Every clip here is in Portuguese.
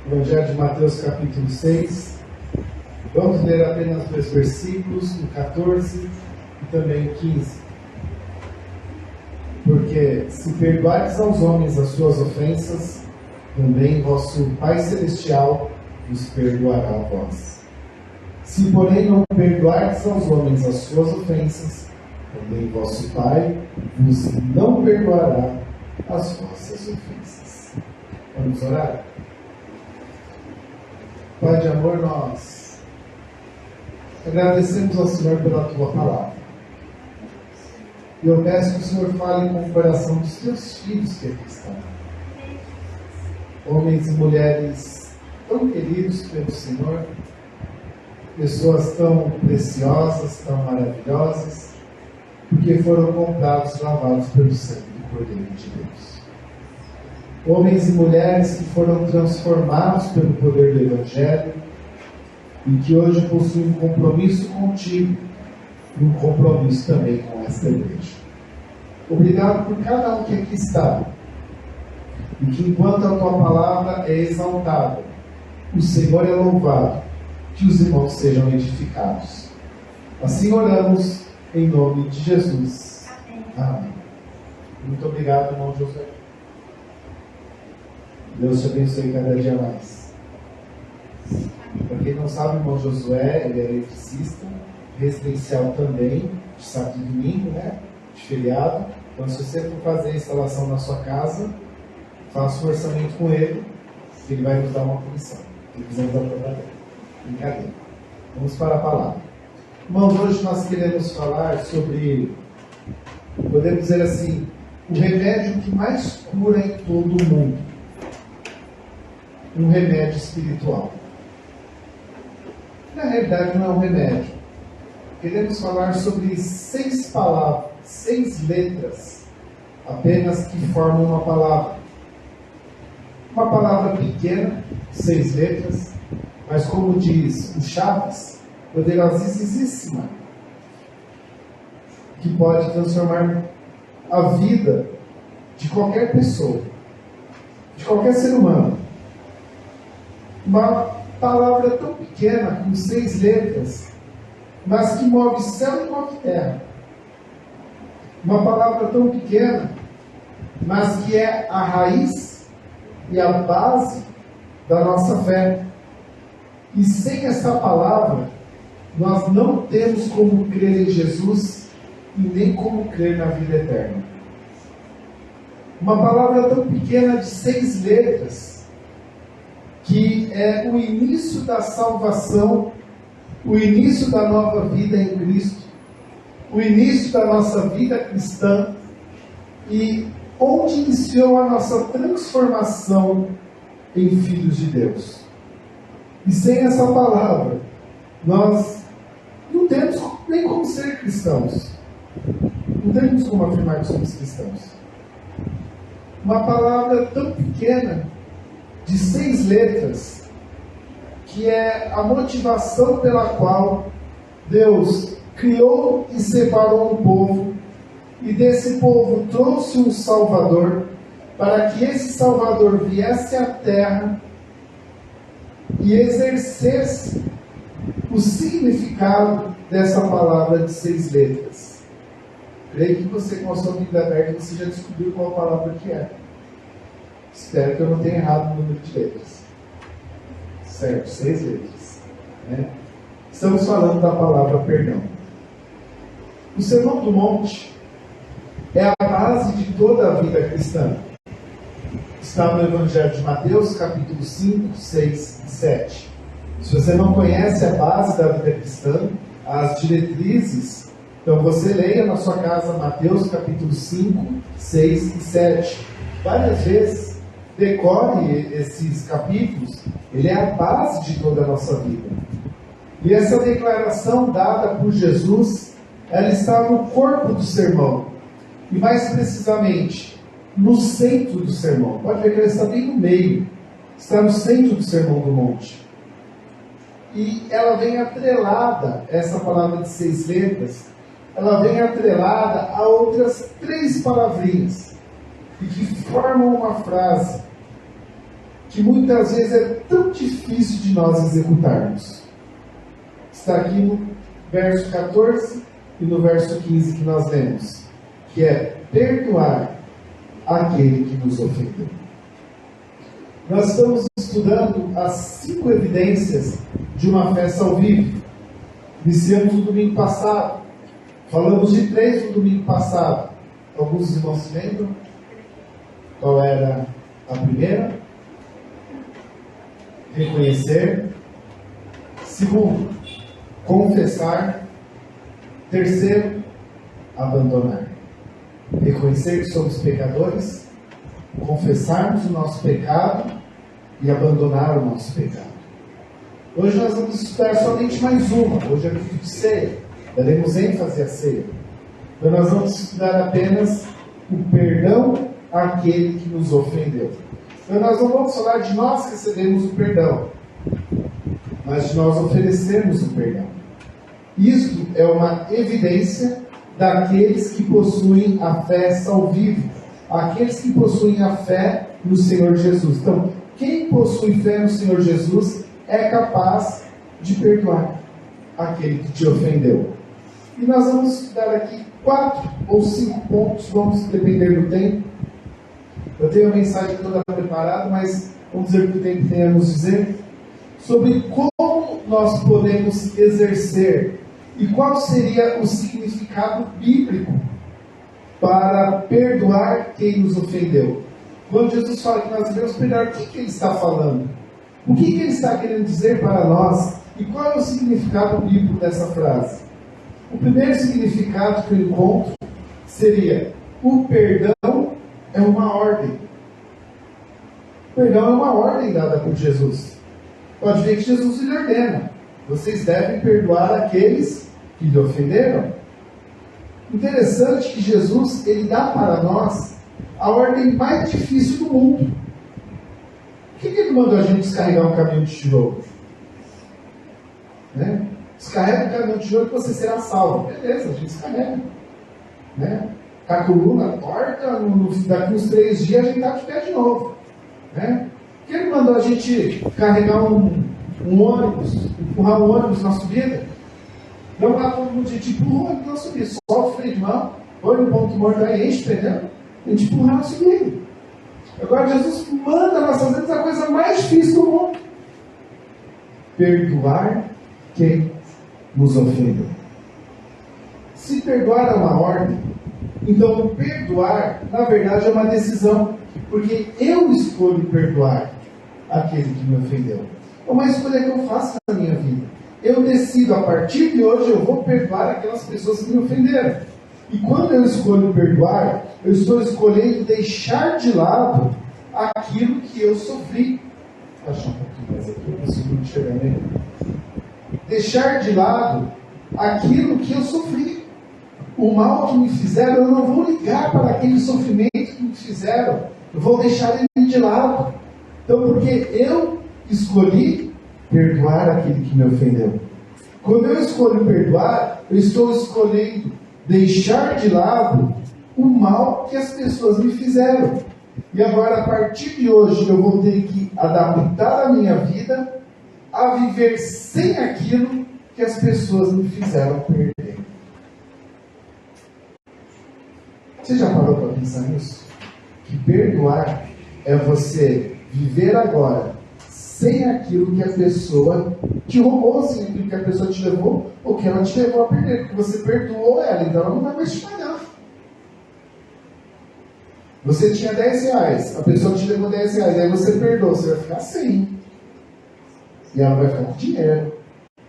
Evangelho de Mateus, capítulo 6. Vamos ler apenas 2 versículos, o 14 e também o 15. Porque se perdoardes aos homens as suas ofensas, também vosso Pai Celestial vos perdoará a vós. Se, porém, não perdoardes aos homens as suas ofensas, também vosso Pai vos não perdoará as vossas ofensas. Vamos orar? Pai de amor, nós agradecemos ao Senhor pela Tua palavra. E eu peço que o Senhor fale com o coração dos Teus filhos que aqui estão. Homens e mulheres tão queridos pelo Senhor, pessoas tão preciosas, tão maravilhosas, porque foram comprados, lavados pelo sangue do Cordeiro de Deus. Homens e mulheres que foram transformados pelo poder do Evangelho e que hoje possuem um compromisso contigo e um compromisso também com esta igreja. Obrigado por cada um que aqui está e que enquanto a Tua palavra é exaltada, o Senhor é louvado, que os irmãos sejam edificados. Assim oramos em nome de Jesus. Amém. Muito obrigado, irmão José. Deus te abençoe cada dia mais. Para quem não sabe, o irmão Josué, ele é eletricista, residencial também, de sábado e domingo, né? De feriado. Então, se você for fazer a instalação na sua casa, faça um orçamento com ele, que ele vai nos dar uma comissão. Se quiser dar para ele. Brincadeira. Vamos para a palavra. Irmãos, hoje nós queremos falar sobre, podemos dizer assim, o remédio que mais cura em todo o mundo. Um remédio espiritual. Na realidade não é um remédio. Queremos falar sobre 6 palavras, 6 letras, apenas que formam uma palavra. Uma palavra pequena, 6 letras, mas como diz o Chaves, poderosíssima, que pode transformar a vida de qualquer pessoa, de qualquer ser humano. Uma palavra tão pequena, com 6 letras, mas que move céu e move terra. Uma palavra tão pequena, mas que é a raiz e a base da nossa fé. E sem essa palavra, nós não temos como crer em Jesus e nem como crer na vida eterna. Uma palavra tão pequena de 6 letras, que é o início da salvação, o início da nova vida em Cristo, o início da nossa vida cristã e onde iniciou a nossa transformação em filhos de Deus. E sem essa palavra, nós não temos nem como ser cristãos. Não temos como afirmar que somos cristãos. Uma palavra tão pequena, de 6 letras, que é a motivação pela qual Deus criou e separou um povo, e desse povo trouxe um Salvador, para que esse Salvador viesse à terra e exercesse o significado dessa palavra de 6 letras. Creio que você, com a sua Bíblia aberta, você já descobriu qual palavra que é. Espero que eu não tenha errado o número de letras. Certo, 6 letras. Né? Estamos falando da palavra perdão. O Sermão do Monte é a base de toda a vida cristã. Está no Evangelho de Mateus, capítulo 5, 6 e 7. Se você não conhece a base da vida cristã, as diretrizes, então você leia na sua casa Mateus, capítulo 5, 6 e 7. Várias vezes. Decore esses capítulos, ele é a base de toda a nossa vida. E essa declaração dada por Jesus, ela está no corpo do sermão. E mais precisamente, no centro do sermão. Pode ver que ela está bem no meio. Está no centro do Sermão do Monte. E ela vem atrelada, essa palavra de 6 letras, ela vem atrelada a outras 3 palavrinhas. E que formam uma frase que muitas vezes é tão difícil de nós executarmos. Está aqui no verso 14 e no verso 15 que nós lemos, que é perdoar aquele que nos ofendeu. Nós estamos estudando as 5 evidências de uma festa ao vivo. Iniciamos no domingo passado. Falamos de 3 no domingo passado. Alguns irmãos se lembram? Qual era a primeira? Reconhecer. Segundo, confessar. Terceiro, abandonar. Reconhecer que somos pecadores, confessarmos o nosso pecado e abandonar o nosso pecado. Hoje nós vamos estudar somente mais uma. Hoje é o rito de ceia. Daremos ênfase à ceia. Então nós vamos estudar apenas o perdão àquele que nos ofendeu. Então nós não vamos falar de nós recebemos o perdão, mas de nós oferecermos o perdão. Isto é uma evidência daqueles que possuem a fé salvífica, aqueles que possuem a fé no Senhor Jesus. Então, quem possui fé no Senhor Jesus é capaz de perdoar aquele que te ofendeu. E nós vamos estudar aqui 4 ou 5 pontos, vamos depender do tempo. Eu tenho a mensagem toda preparada, mas vamos dizer o que o tempo tem a nos dizer sobre como nós podemos exercer e qual seria o significado bíblico para perdoar quem nos ofendeu. Quando Jesus fala que nós devemos perdoar, o que ele está falando? O que ele está querendo dizer para nós? E qual é o significado bíblico dessa frase? O primeiro significado que eu encontro seria: o perdão é uma ordem. O perdão é uma ordem dada por Jesus. Pode ver que Jesus lhe ordena: vocês devem perdoar aqueles que lhe ofenderam. Interessante que Jesus, ele dá para nós a ordem mais difícil do mundo. Por que ele mandou a gente descarregar um caminhão de tijolo? Né? Descarrega o caminhão de tijolo que você será salvo. Beleza, a gente descarrega. Né? Com a coluna torta, daqui uns 3 dias a gente está de pé de novo. Né? Por que ele mandou a gente carregar um ônibus, empurrar um ônibus na subida? Não lá todo mundo, a gente empurra o ônibus na subida, solta o freio de mão, põe no ponto morto aí, enche o pneu, a gente empurra na subida. Agora Jesus manda nós fazermos a coisa mais difícil do mundo: perdoar quem nos ofendeu. Se perdoar é uma ordem, então perdoar, na verdade, é uma decisão, porque eu escolho perdoar aquele que me ofendeu. É uma escolha que eu faço na minha vida. Eu decido, a partir de hoje, eu vou perdoar aquelas pessoas que me ofenderam. E quando eu escolho perdoar, eu estou escolhendo deixar de lado aquilo que eu sofri. Vou achar um pouquinho mais aqui, eu consigo enxergar melhor. Deixar de lado aquilo que eu sofri. O mal que me fizeram, eu não vou ligar para aquele sofrimento que me fizeram. Eu vou deixar ele de lado. Então, porque eu escolhi perdoar aquele que me ofendeu. Quando eu escolho perdoar, eu estou escolhendo deixar de lado o mal que as pessoas me fizeram. E agora, a partir de hoje, eu vou ter que adaptar a minha vida a viver sem aquilo que as pessoas me fizeram perder. Você já parou para pensar nisso? Que perdoar é você viver agora sem aquilo que a pessoa te roubou, sem aquilo que a pessoa te levou, ou que ela te levou a perder, porque você perdoou ela, então ela não vai mais te pagar. Você tinha 10 reais, a pessoa te levou 10 reais, aí você perdoou, você vai ficar sem. E ela vai ficar com dinheiro.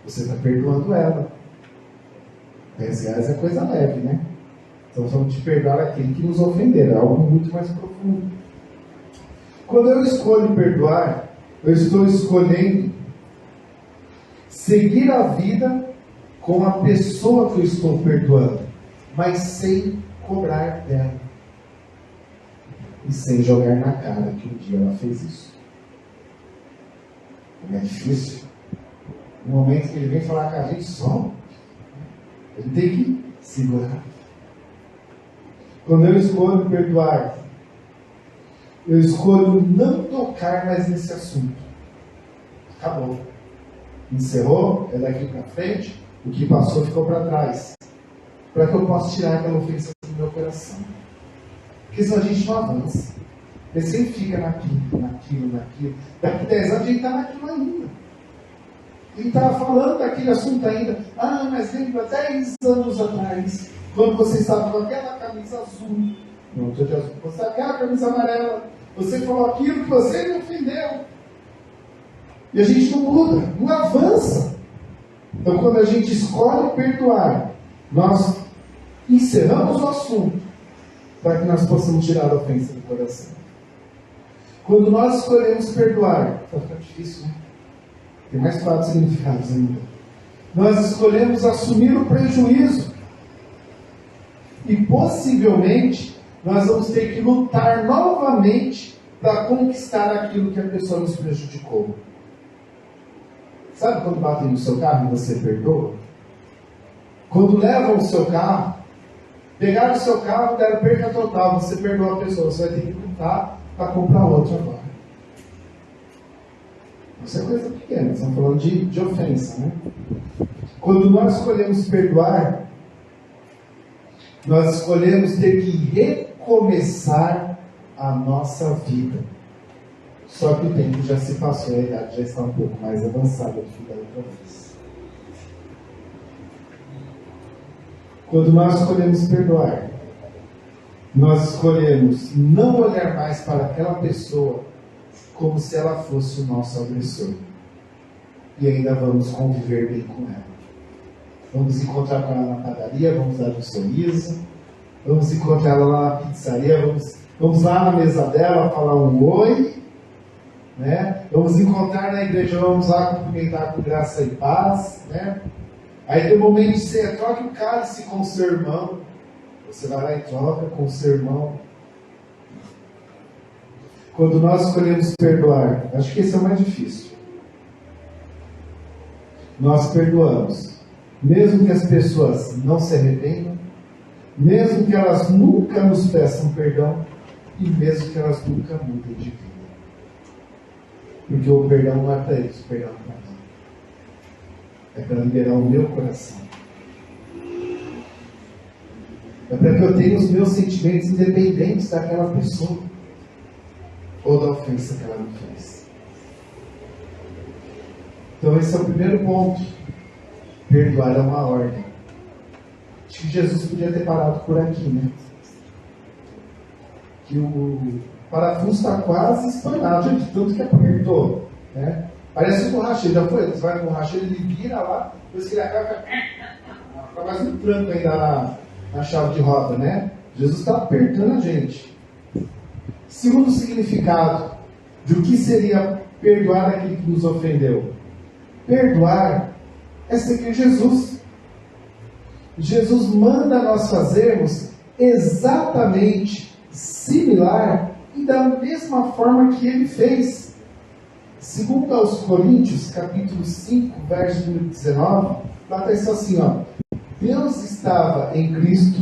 Você está perdoando ela. 10 reais é coisa leve, né? Então vamos te perdoar aquele que nos ofenderam, é algo muito mais profundo. Quando eu escolho perdoar, eu estou escolhendo seguir a vida com a pessoa que eu estou perdoando, mas sem cobrar dela. E sem jogar na cara que um dia ela fez isso. Não é difícil. No momento que ele vem falar com a gente só, ele tem que segurar. Quando eu escolho perdoar, eu escolho não tocar mais nesse assunto. Acabou. Encerrou, é daqui para frente, o que passou ficou para trás. Para que eu possa tirar aquela ofensa do meu coração. Porque senão a gente não avança. Ele sempre fica naquilo. Daqui 10 anos a gente está naquilo ainda. Ele estava falando daquele assunto ainda. Mas lembra 10 anos atrás, quando você estava com aquela camisa azul. Não, estou de azul. Você aquela camisa amarela. Você falou aquilo que você me ofendeu. E a gente não muda, não avança. Então, quando a gente escolhe perdoar, nós encerramos o assunto para que nós possamos tirar a ofensa do coração. Quando nós escolhemos perdoar, fica difícil, né? Tem mais 4 significados ainda. Nós escolhemos assumir o prejuízo. E possivelmente nós vamos ter que lutar novamente para conquistar aquilo que a pessoa nos prejudicou. Sabe quando batem no seu carro e você perdoa? Quando levam o seu carro, pegaram o seu carro e deram perca total, você perdoa a pessoa, você vai ter que lutar para comprar outro agora. Isso é coisa pequena, estamos falando de ofensa, né? Quando nós escolhemos perdoar, nós escolhemos ter que recomeçar a nossa vida. Só que o tempo já se passou, a idade já está um pouco mais avançada do que da outra vez. Quando nós escolhemos perdoar, nós escolhemos não olhar mais para aquela pessoa como se ela fosse o nosso agressor. E ainda vamos conviver bem com ela. Vamos encontrar com ela na padaria, vamos dar um sorriso, vamos encontrar ela lá na pizzaria, vamos lá na mesa dela falar um oi, né? Vamos encontrar na igreja, vamos lá cumprimentar com graça e paz, né? Aí tem um momento de você troca o cálice com o seu irmão, você vai lá e troca com o seu irmão. Quando nós escolhemos perdoar, acho que esse é o mais difícil. Nós perdoamos, mesmo que as pessoas não se arrependam, mesmo que elas nunca nos peçam perdão e mesmo que elas nunca mudem de vida. Porque o perdão não é para eles, o perdão é para mim. É para liberar o meu coração. É para que eu tenha os meus sentimentos independentes daquela pessoa ou da ofensa que ela me fez. Então esse é o primeiro ponto. Perdoar é uma ordem. Acho que Jesus podia ter parado por aqui, né? Que o parafuso está quase espalhado, de tanto que apertou, né? Parece um borracheiro, já foi? Você vai no borracheiro, ele vira lá, depois que ele acaba, fica mais um tranco ainda na chave de roda, né? Jesus está apertando a gente. Segundo significado de o que seria perdoar aquele que nos ofendeu. Perdoar é seguir Jesus. Jesus manda nós fazermos exatamente similar e da mesma forma que ele fez. Segundo aos Coríntios, capítulo 5, verso número 19, lá está isso assim, ó. Deus estava em Cristo,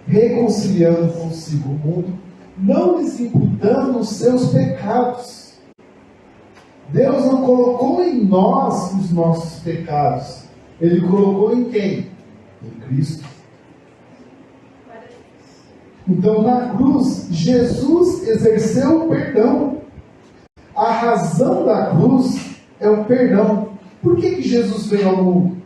reconciliando consigo o mundo, não lhes imputando os seus pecados. Deus não colocou em nós os nossos pecados. Ele colocou em quem? Em Cristo. Então, na cruz, Jesus exerceu o perdão. A razão da cruz é o perdão. Por que Jesus veio ao mundo?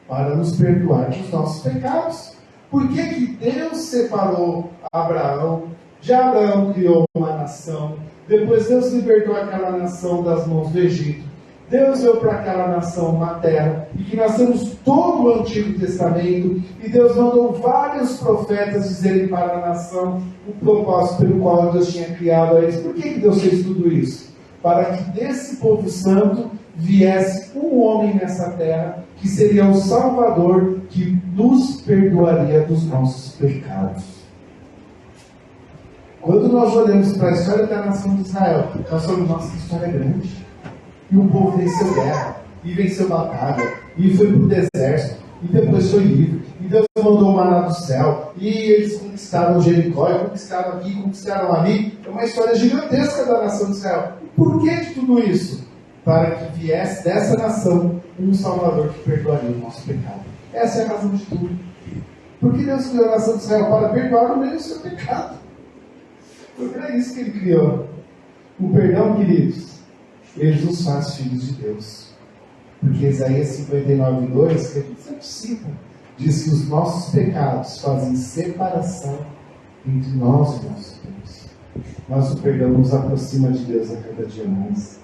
Para nos perdoar dos nossos pecados. Por que Deus separou Abraão? De Abraão criou uma nação. Depois Deus libertou aquela nação das mãos do Egito. Deus deu para aquela nação uma terra. E que nós temos todo o Antigo Testamento. E Deus mandou vários profetas dizerem para a nação o propósito pelo qual Deus tinha criado a eles. Por que Deus fez tudo isso? Para que desse povo santo viesse um homem nessa terra, que seria o Salvador, que nos perdoaria dos nossos pecados. Quando nós olhamos para a história da nação de Israel, nós falamos, nossa, que história grande. E o povo venceu guerra, e venceu batalha, e foi para o deserto, e depois foi livre, e Deus mandou maná do céu, e eles conquistaram Jericó, e conquistaram aqui, conquistaram ali. É uma história gigantesca da nação de Israel. Por que de tudo isso? Para que viesse dessa nação um Salvador que perdoaria o nosso pecado. Essa é a razão de tudo. Porque Deus criou a nação de Israel para perdoar o meio do seu pecado. Porque é isso que Ele criou. O perdão, queridos, Ele nos faz filhos de Deus. Porque Isaías 59:2, que é 5, diz que os nossos pecados fazem separação entre nós e nosso Deus. Mas o perdão nos aproxima de Deus a cada dia mais.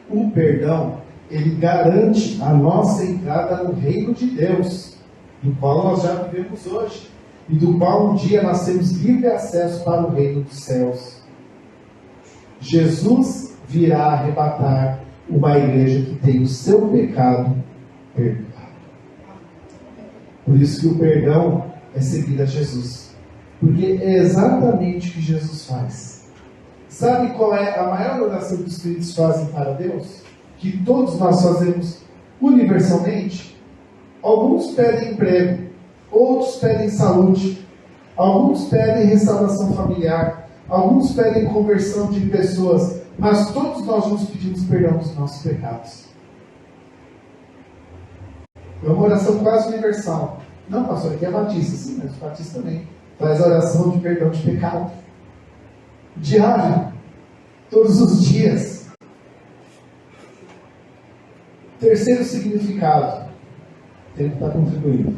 O perdão, ele garante a nossa entrada no reino de Deus, do qual nós já vivemos hoje, e do qual um dia nós temos livre acesso para o reino dos céus. Jesus virá arrebatar uma igreja que tem o seu pecado perdoado. Por isso que o perdão é seguir a Jesus. Porque é exatamente o que Jesus faz. Sabe qual é a maior oração que os crentes fazem para Deus? Que todos nós fazemos universalmente? Alguns pedem emprego, outros pedem saúde, alguns pedem restauração familiar, alguns pedem conversão de pessoas, mas todos nós nos pedimos perdão dos nossos pecados. É uma oração quase universal. Não, pastor, aqui é batista, sim, mas o batista também faz a oração de perdão de pecado. Diário, todos os dias. Terceiro significado. O tempo está contribuindo.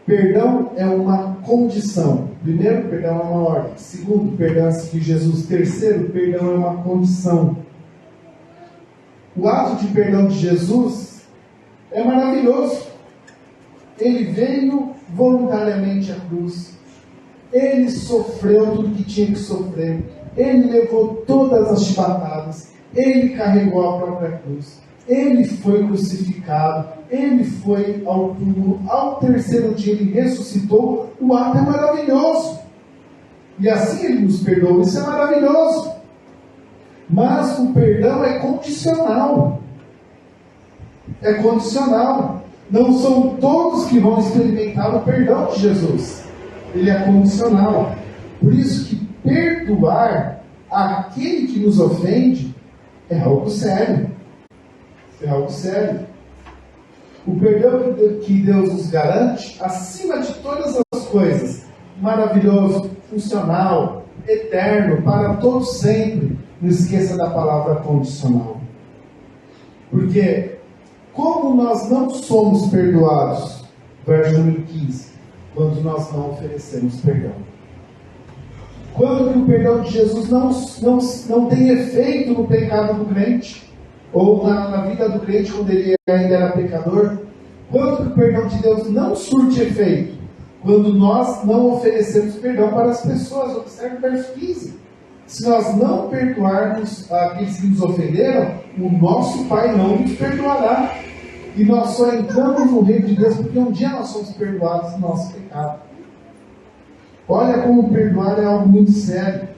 Perdão é uma condição. Primeiro, perdão é uma ordem. Segundo, perdão é seguir Jesus. Terceiro, perdão é uma condição. O ato de perdão de Jesus é maravilhoso. Ele veio voluntariamente à cruz. Ele sofreu tudo que tinha que sofrer. Ele levou todas as chibatadas. Ele carregou a própria cruz. Ele foi crucificado. Ele foi ao túmulo. Ao terceiro dia ele ressuscitou. O ato é maravilhoso. E assim ele nos perdoou. Isso é maravilhoso. Mas o perdão é condicional. É condicional. Não são todos que vão experimentar o perdão de Jesus. Ele é condicional. Por isso que perdoar aquele que nos ofende é algo sério. É algo sério. O perdão que Deus nos garante, acima de todas as coisas, maravilhoso, funcional, eterno, para todos sempre. Não esqueça da palavra condicional. Porque como nós não somos perdoados, verso número 15, quando nós não oferecemos perdão. Quando que o perdão de Jesus não tem efeito no pecado do crente, ou na vida do crente quando ele ainda era pecador. Quando que o perdão de Deus não surte efeito? Quando nós não oferecemos perdão para as pessoas. Observe o verso 15. Se nós não perdoarmos aqueles que nos ofenderam, o nosso Pai não nos perdoará. E nós só entramos no reino de Deus porque um dia nós somos perdoados do nosso pecado. Olha como perdoar é algo muito sério.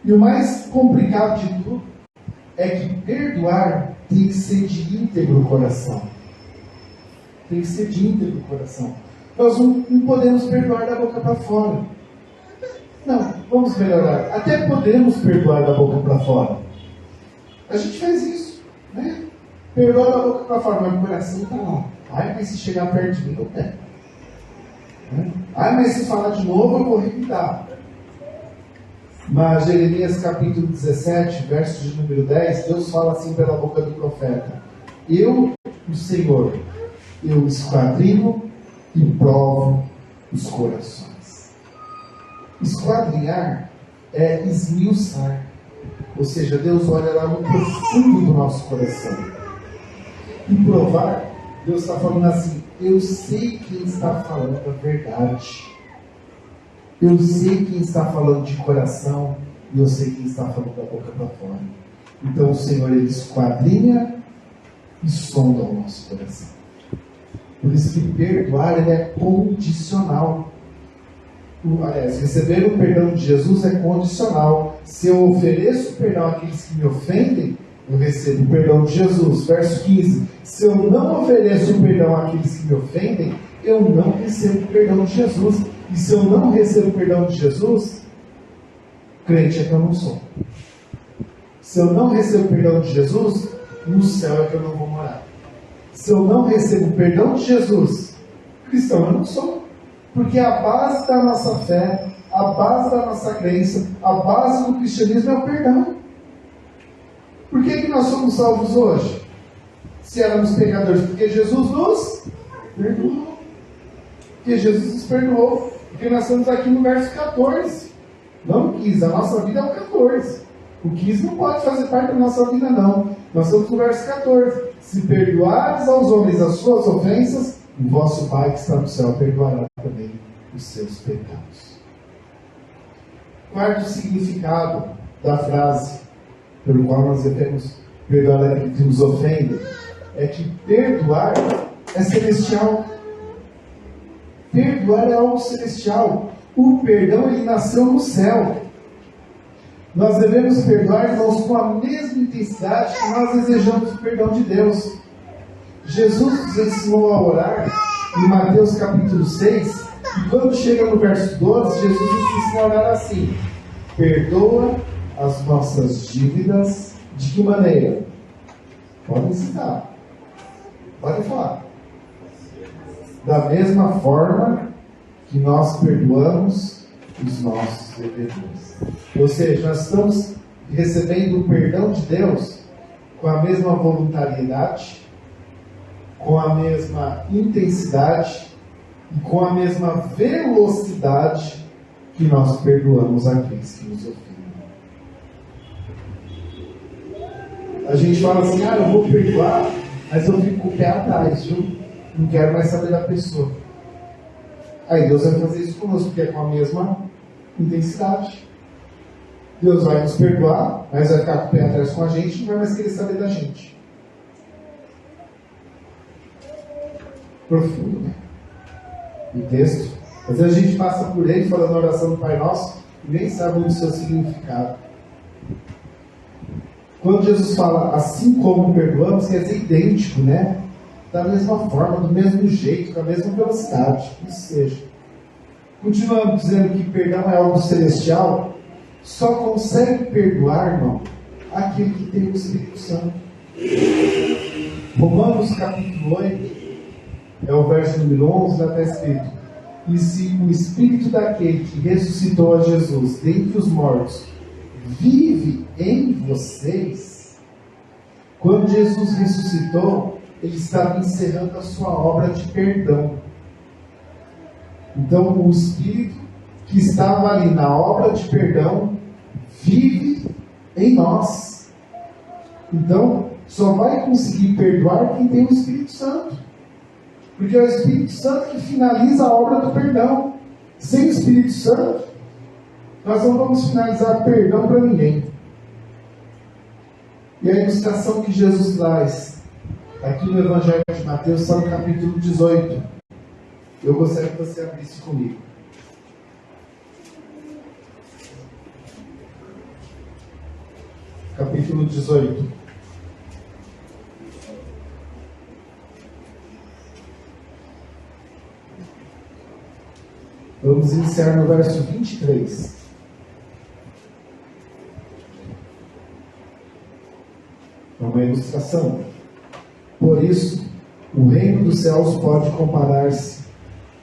E o mais complicado de tudo é que perdoar tem que ser de íntegro coração. Tem que ser de íntegro coração. Nós não podemos perdoar da boca para fora. Não, vamos melhorar. Até podemos perdoar da boca para fora. A gente faz isso, né? Perdoa da boca para fora, mas o coração está lá. Ai, mas se chegar perto de mim, eu pego. Ai, mas se falar de novo, eu vou revidar. Mas Jeremias capítulo 17, verso de número 10, Deus fala assim pela boca do profeta: eu, o Senhor, eu esquadrinho e provo os corações. Esquadrinhar é esmiuçar. Ou seja, Deus olha lá no profundo do nosso coração. E provar, Deus está falando assim: eu sei quem está falando a verdade. Eu sei quem está falando de coração e eu sei quem está falando da boca para fora. Então o Senhor, Ele esquadrinha e sonda o nosso coração. Por isso que perdoar ele é condicional. Aliás, receber o perdão de Jesus é condicional. Se eu ofereço perdão àqueles que me ofendem, eu recebo o perdão de Jesus. Verso 15: se eu não ofereço o perdão àqueles que me ofendem, eu não recebo o perdão de Jesus. E se eu não recebo o perdão de Jesus, crente é que eu não sou. Se eu não recebo o perdão de Jesus, no céu é que eu não vou morar. Se eu não recebo o perdão de Jesus, cristão eu não sou. Porque a base da nossa fé, a base da nossa crença, a base do cristianismo é o perdão. Por que nós somos salvos hoje? Se éramos pecadores, porque Jesus nos perdoou. Porque Jesus nos perdoou. Porque nós estamos aqui no verso 14. Não 15, a nossa vida é o 14. O 15 não pode fazer parte da nossa vida, não. Nós estamos no verso 14. Se perdoares aos homens as suas ofensas, o vosso Pai que está no céu perdoará também os seus pecados. Quarto significado da frase pelo qual nós devemos perdoar aquele que nos ofende é que perdoar é celestial. Perdoar é algo celestial. O perdão, ele nasceu no céu. Nós devemos perdoar, irmãos, com a mesma intensidade que nós desejamos o perdão de Deus. Jesus nos ensinou a orar em Mateus capítulo 6, e quando chega no verso 12, Jesus nos ensina a orar assim: perdoa as nossas dívidas. De que maneira? Podem citar. Podem falar. Da mesma forma que nós perdoamos os nossos devedores. Ou seja, nós estamos recebendo o perdão de Deus com a mesma voluntariedade, com a mesma intensidade e com a mesma velocidade que nós perdoamos aqueles que nos ofendem. A gente fala assim: eu vou perdoar, mas eu fico com o pé atrás, viu? Não quero mais saber da pessoa. Aí Deus vai fazer isso conosco, porque é com a mesma intensidade. Deus vai nos perdoar, mas vai ficar com o pé atrás com a gente e não vai mais querer saber da gente. Profundo, né? O texto. Às vezes a gente passa por ele falando a oração do Pai Nosso e nem sabe o seu significado. Quando Jesus fala assim como perdoamos, quer dizer idêntico, né? Da mesma forma, do mesmo jeito, com a mesma velocidade. Que seja. Continuando dizendo que perdão é algo celestial, só consegue perdoar, irmão, aquele que tem o Espírito Santo. Romanos capítulo 8, é o verso número 11, lá está escrito: e se o Espírito daquele que ressuscitou a Jesus dentre os mortos vive em vocês, quando Jesus ressuscitou, ele estava encerrando a sua obra de perdão. Então, o Espírito que estava ali na obra de perdão vive em nós. Então, só vai conseguir perdoar quem tem o Espírito Santo. Porque é o Espírito Santo que finaliza a obra do perdão. Sem o Espírito Santo, nós não vamos finalizar perdão para ninguém. E a ilustração que Jesus traz aqui no Evangelho de Mateus está no capítulo 18. Eu gostaria que você abrisse comigo. Capítulo 18. Vamos iniciar no verso 23. É uma ilustração. Por isso, o reino dos céus pode comparar-se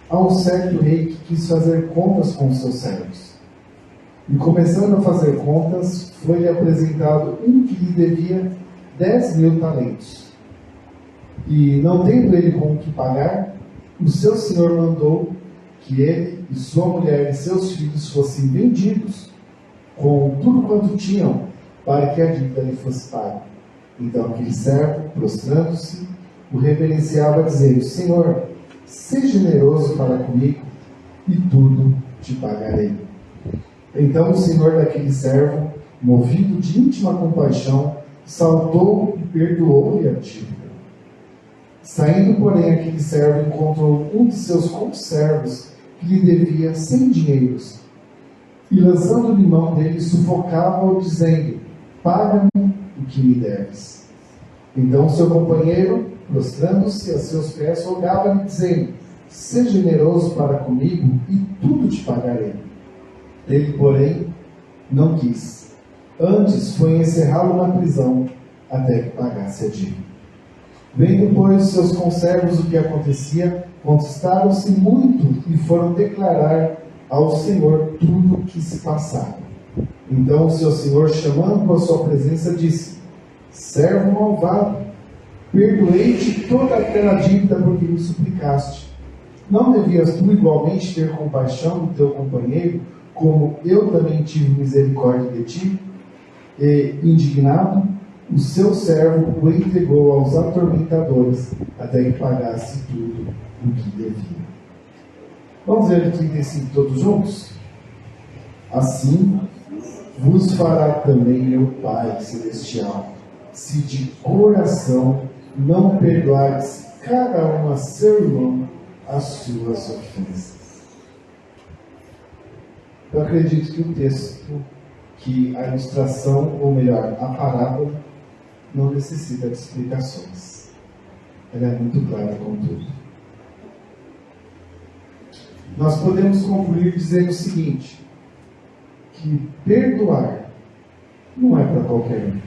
a um certo rei que quis fazer contas com os seus servos. E começando a fazer contas, foi-lhe apresentado um que lhe devia 10.000 talentos. E, não tendo ele com o que pagar, o seu senhor mandou que ele e sua mulher e seus filhos fossem vendidos com tudo quanto tinham, para que a dívida lhe fosse paga. Então aquele servo, prostrando-se, o reverenciava, dizendo: Senhor, seja generoso para comigo, e tudo te pagarei. Então o senhor daquele servo, movido de íntima compaixão, saltou e perdoou-lhe a dívida. Saindo, porém, aquele servo encontrou um de seus conservos que lhe devia 100 dinheiros, e lançando-lhe mão dele, sufocava-o, dizendo: paga-me o que me deves. Então seu companheiro, prostrando-se a seus pés, rogava-lhe, dizendo: seja generoso para comigo e tudo te pagarei. Ele, porém, não quis. Antes foi encerrá-lo na prisão até que pagasse a dívida. Vendo, pois, seus conservos o que acontecia, contristaram-se muito e foram declarar ao Senhor tudo o que se passava. Então o seu senhor, chamando-o à sua presença, disse: servo malvado, perdoei-te toda aquela dívida porque me suplicaste. Não devias tu igualmente ter compaixão do teu companheiro, como eu também tive misericórdia de ti? E, indignado, o seu servo o entregou aos atormentadores, até que pagasse tudo o que devia. Vamos ler o 35 todos juntos? Assim vos fará também meu Pai Celestial, se de coração não perdoardes cada um a seu irmão as suas ofensas. Eu acredito que o texto, que a ilustração, ou melhor, a parábola, não necessita de explicações. Ela é muito clara com tudo. Nós podemos concluir dizendo o seguinte: que perdoar não é para qualquer um.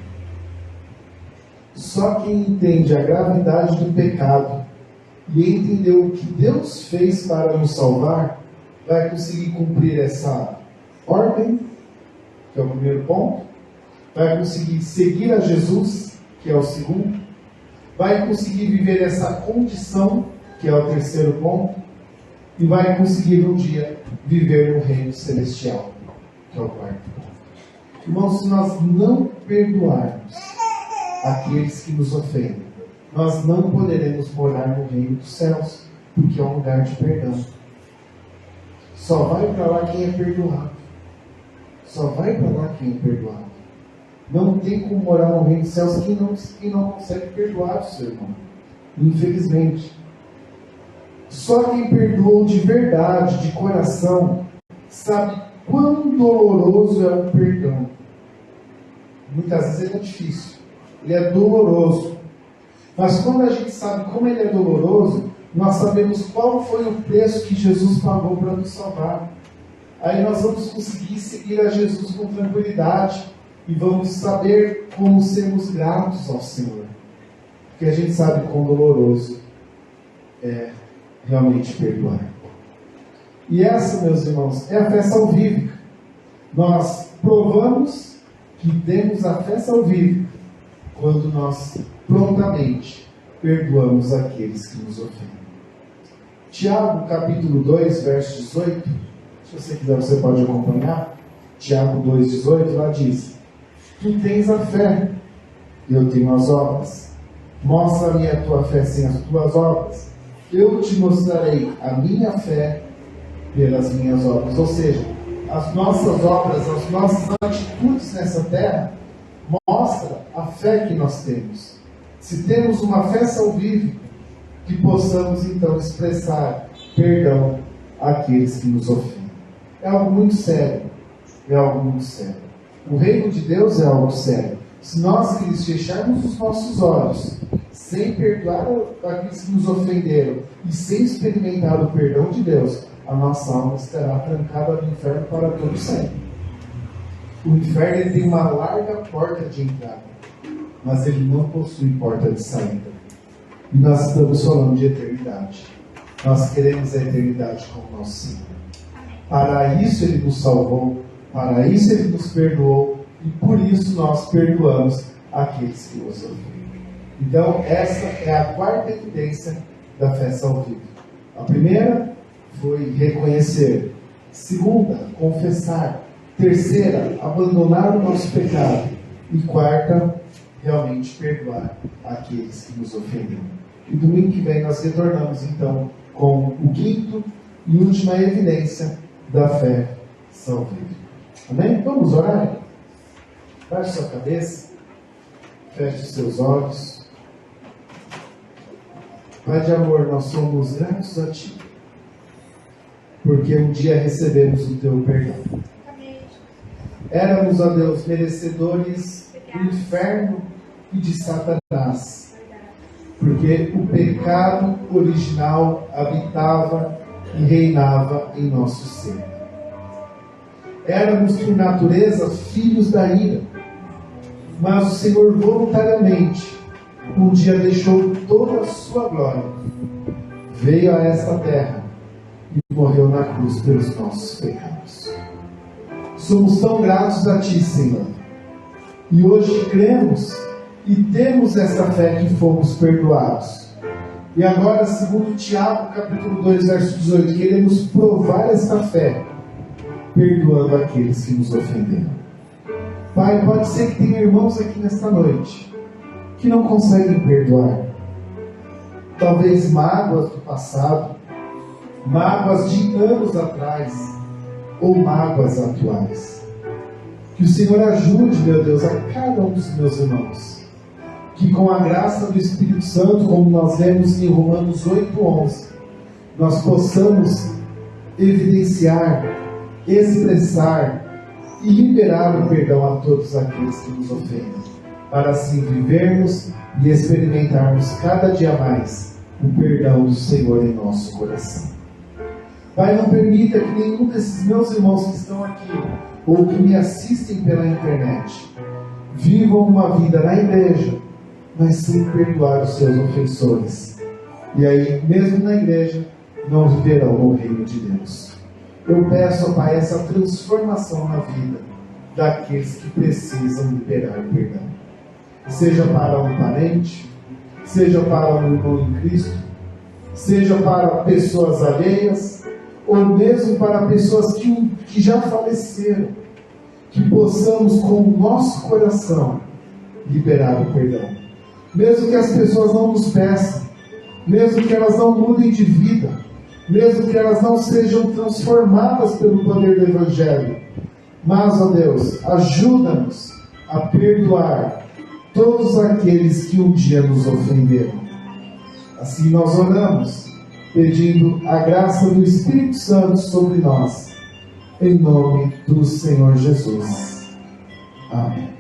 Só quem entende a gravidade do pecado e entendeu o que Deus fez para nos salvar, vai conseguir cumprir essa ordem, que é o primeiro ponto, vai conseguir seguir a Jesus, que é o segundo, vai conseguir viver essa condição, que é o terceiro ponto, e vai conseguir um dia viver no reino celestial, que é o quarto ponto. Irmãos, se nós não perdoarmos aqueles que nos ofendem, nós não poderemos morar no reino dos céus, porque é um lugar de perdão. Só vai para lá quem é perdoado. Só vai para lá quem é perdoado. Não tem como morar no reino dos céus quem não consegue perdoar o seu irmão. Infelizmente. Só quem perdoou de verdade, de coração, sabe quão doloroso é o perdão. Muitas vezes ele é difícil. Ele é doloroso. Mas quando a gente sabe como ele é doloroso, nós sabemos qual foi o preço que Jesus pagou para nos salvar. Aí nós vamos conseguir seguir a Jesus com tranquilidade e vamos saber como sermos gratos ao Senhor. Porque a gente sabe quão doloroso é realmente perdoar. E essa, meus irmãos, é a fé salvífica. Nós provamos que temos a fé salvífica quando nós prontamente perdoamos aqueles que nos ofendem. Tiago, capítulo 2, verso 18. Se você quiser, você pode acompanhar. Tiago 2, 18, lá diz: tu tens a fé, eu tenho as obras. Mostra-me a tua fé sem as tuas obras. Eu te mostrarei a minha fé pelas minhas obras. Ou seja, as nossas obras, as nossas atitudes nessa terra mostram a fé que nós temos. Se temos uma fé salvífica, que possamos então expressar perdão àqueles que nos ofendem. É algo muito sério. É algo muito sério. O reino de Deus é algo sério. Se nós, queridos, fecharmos os nossos olhos, sem perdoar aqueles que nos ofenderam e sem experimentar o perdão de Deus, a nossa alma estará trancada no inferno para todo sempre. O inferno ele tem uma larga porta de entrada, mas ele não possui porta de saída. E nós estamos falando de eternidade. Nós queremos a eternidade com o nosso Senhor. Para isso Ele nos salvou, para isso Ele nos perdoou, e por isso nós perdoamos aqueles que nos ofendem. Então, essa é a quarta evidência da fé salvífica. A primeira foi reconhecer. Segunda, confessar. Terceira, abandonar o nosso pecado. E quarta, realmente perdoar aqueles que nos ofenderam. E domingo que vem nós retornamos então com o quinto e última evidência da fé salvífica. Amém? Vamos orar? Baixe sua cabeça, feche seus olhos. Pai de amor, nós somos gratos a Ti, porque um dia recebemos o Teu perdão. Éramos, ó Deus, merecedores do inferno e de Satanás, porque o pecado original habitava e reinava em nosso ser. Éramos, por natureza, filhos da ira, mas o Senhor voluntariamente um dia deixou toda a sua glória, veio a esta terra e morreu na cruz pelos nossos pecados. Somos tão gratos a Ti, Senhor, e hoje cremos e temos essa fé que fomos perdoados. E agora, segundo Tiago, capítulo 2, verso 18, queremos provar esta fé, perdoando aqueles que nos ofenderam. Pai, pode ser que tenha irmãos aqui nesta noite que não conseguem perdoar. Talvez mágoas do passado, mágoas de anos atrás, ou mágoas atuais. Que o Senhor ajude, meu Deus, a cada um dos meus irmãos, que com a graça do Espírito Santo, como nós vemos em Romanos 8:11, nós possamos evidenciar, expressar e liberar o perdão a todos aqueles que nos ofendem, para assim vivermos e experimentarmos cada dia mais o perdão do Senhor em nosso coração. Pai, não permita que nenhum desses meus irmãos que estão aqui ou que me assistem pela internet vivam uma vida na igreja, mas sem perdoar os seus ofensores. E aí, mesmo na igreja, não viverão no reino de Deus. Eu peço, Pai, essa transformação na vida daqueles que precisam liberar o perdão. Seja para um parente, seja para um irmão em Cristo, seja para pessoas alheias, ou mesmo para pessoas que já faleceram, que possamos com o nosso coração liberar o perdão. Mesmo que as pessoas não nos peçam, mesmo que elas não mudem de vida, mesmo que elas não sejam transformadas pelo poder do Evangelho, mas, ó Deus, ajuda-nos a perdoar todos aqueles que um dia nos ofenderam. Assim nós oramos, pedindo a graça do Espírito Santo sobre nós, em nome do Senhor Jesus. Amém.